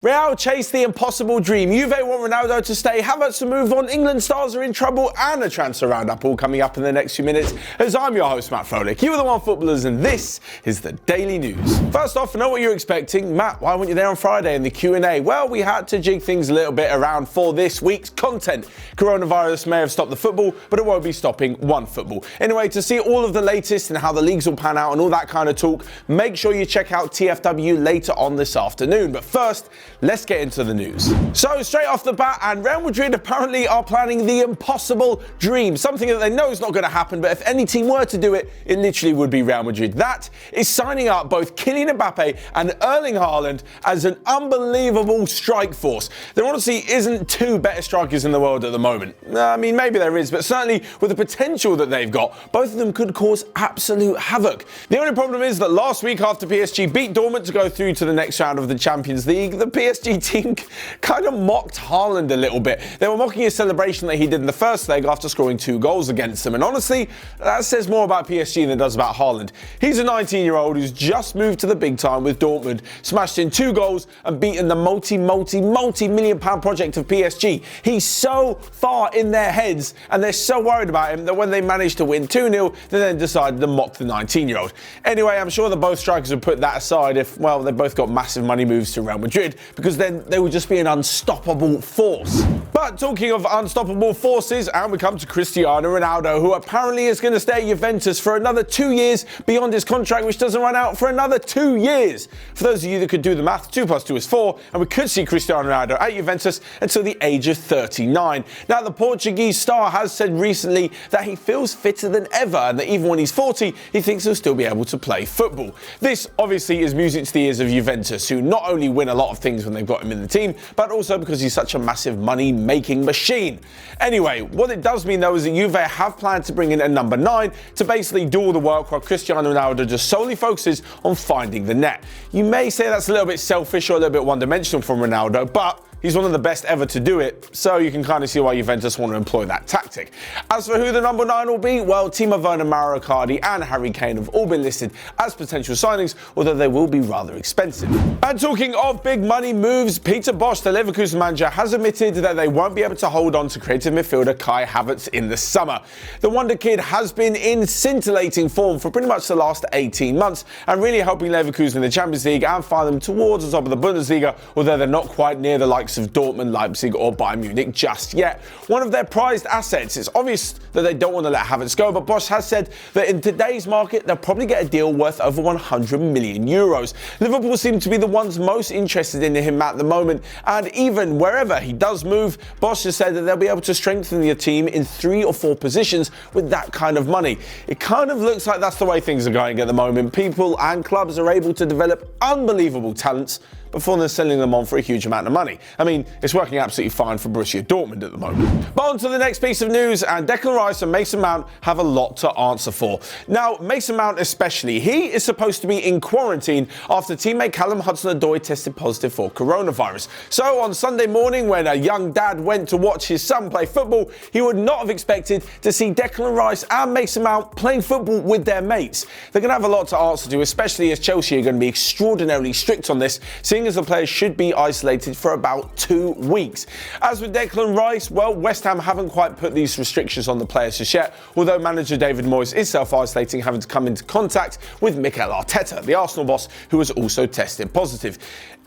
Real chase the impossible dream. Juve want Ronaldo to stay, Havertz to move on, England stars are in trouble, and a transfer roundup all coming up in the next few minutes. As I'm your host, Matt Froelich, you are the Onefootballers, and this is the Daily News. First off, I know what you're expecting. Matt, why weren't you there on Friday in the Q&A? Well, we had to jig things a little bit around for this week's content. Coronavirus may have stopped the football, but it won't be stopping Onefootball. Anyway, to see all of the latest and how the leagues will pan out and all that kind of talk, make sure you check out TFW later on this afternoon. But first, let's get into the news. So straight off the bat, and Real Madrid apparently are planning the impossible dream, something that they know is not going to happen, but if any team were to do it, it literally would be Real Madrid. That is signing up both Kylian Mbappe and Erling Haaland as an unbelievable strike force. There honestly isn't two better strikers in the world at the moment. I mean, maybe there is, but certainly with the potential that they've got, both of them could cause absolute havoc. The only problem is that last week, after PSG beat Dortmund to go through to the next round of the Champions League, the PSG team kind of mocked Haaland a little bit. They were mocking his celebration that he did in the first leg after scoring 2 goals against them. And honestly, that says more about PSG than it does about Haaland. He's a 19-year-old who's just moved to the big time with Dortmund, smashed in 2 goals and beaten the multi-million-pound project of PSG. He's so far in their heads and they're so worried about him that when they managed to win 2-0, they then decided to mock the 19-year-old. Anyway, I'm sure that both strikers would put that aside if, well, they both got massive money moves to Real Madrid, because then they would just be an unstoppable force. But talking of unstoppable forces, and we come to Cristiano Ronaldo, who apparently is going to stay at Juventus for another 2 years beyond his contract, which doesn't run out for another 2 years. For those of you that could do the math, 2 + 2 is 4, and we could see Cristiano Ronaldo at Juventus until the age of 39. Now, the Portuguese star has said recently that he feels fitter than ever, and that even when he's 40, he thinks he'll still be able to play football. This obviously is music to the ears of Juventus, who not only win a lot of things when they've got him in the team, but also because he's such a massive money-making machine. Anyway, what it does mean though is that Juve have planned to bring in a number 9 to basically do all the work while Cristiano Ronaldo just solely focuses on finding the net. You may say that's a little bit selfish or a little bit one-dimensional from Ronaldo, but he's one of the best ever to do it, so you can kind of see why Juventus want to employ that tactic. As for who the number 9 will be, well, Timo Werner, Mauro Icardi and Harry Kane have all been listed as potential signings, although they will be rather expensive. And talking of big money moves, Peter Bosz, the Leverkusen manager, has admitted that they won't be able to hold on to creative midfielder Kai Havertz in the summer. The Wonder Kid has been in scintillating form for pretty much the last 18 months and really helping Leverkusen in the Champions League and find them towards the top of the Bundesliga, although they're not quite near the likes of Dortmund, Leipzig or Bayern Munich just yet. One of their prized assets. It's obvious that they don't want to let Havertz go, but Bosz has said that in today's market they'll probably get a deal worth over 100 million euros. Liverpool seem to be the ones most interested in him at the moment, and even wherever he does move, Bosz has said that they'll be able to strengthen the team in 3 or 4 positions with that kind of money. It kind of looks like that's the way things are going at the moment. People and clubs are able to develop unbelievable talents before they're selling them on for a huge amount of money. I mean, it's working absolutely fine for Borussia Dortmund at the moment. But on to the next piece of news, and Declan Rice and Mason Mount have a lot to answer for. Now, Mason Mount especially, he is supposed to be in quarantine after teammate Callum HudsonOdoi tested positive for coronavirus. So on Sunday morning, when a young dad went to watch his son play football, he would not have expected to see Declan Rice and Mason Mount playing football with their mates. They're going to have a lot to answer to, especially as Chelsea are going to be extraordinarily strict on this, seeing as the players should be isolated for about 2 weeks. As with Declan Rice, well, West Ham haven't quite put these restrictions on the players just yet, although manager David Moyes is self-isolating, having to come into contact with Mikel Arteta, the Arsenal boss, who has also tested positive.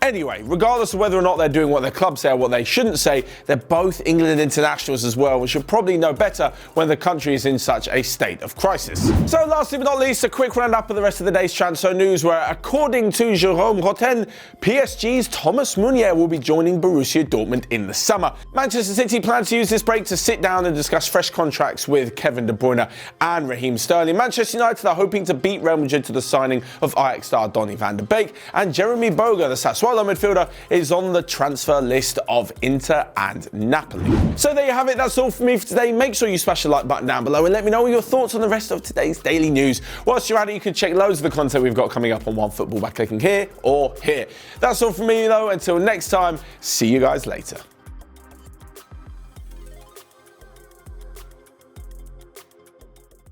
Anyway, regardless of whether or not they're doing what their club say or what they shouldn't say, they're both England internationals as well, and should probably know better when the country is in such a state of crisis. So lastly but not least, a quick roundup of the rest of the day's transfer news, where according to Jérôme Roten, PSG's Thomas Meunier will be joining Borussia Dortmund in the summer. Manchester City plans to use this break to sit down and discuss fresh contracts with Kevin De Bruyne and Raheem Sterling. Manchester United are hoping to beat Real Madrid to the signing of Ajax star Donny van de Beek, and Jeremy Boga, the Sassuolo midfielder, is on the transfer list of Inter and Napoli. So there you have it. That's all from me for today. Make sure you smash the like button down below and let me know your thoughts on the rest of today's daily news. Whilst you're at it, you can check loads of the content we've got coming up on Onefootball by clicking here or here. That's all from me though. Until next time, see you guys later.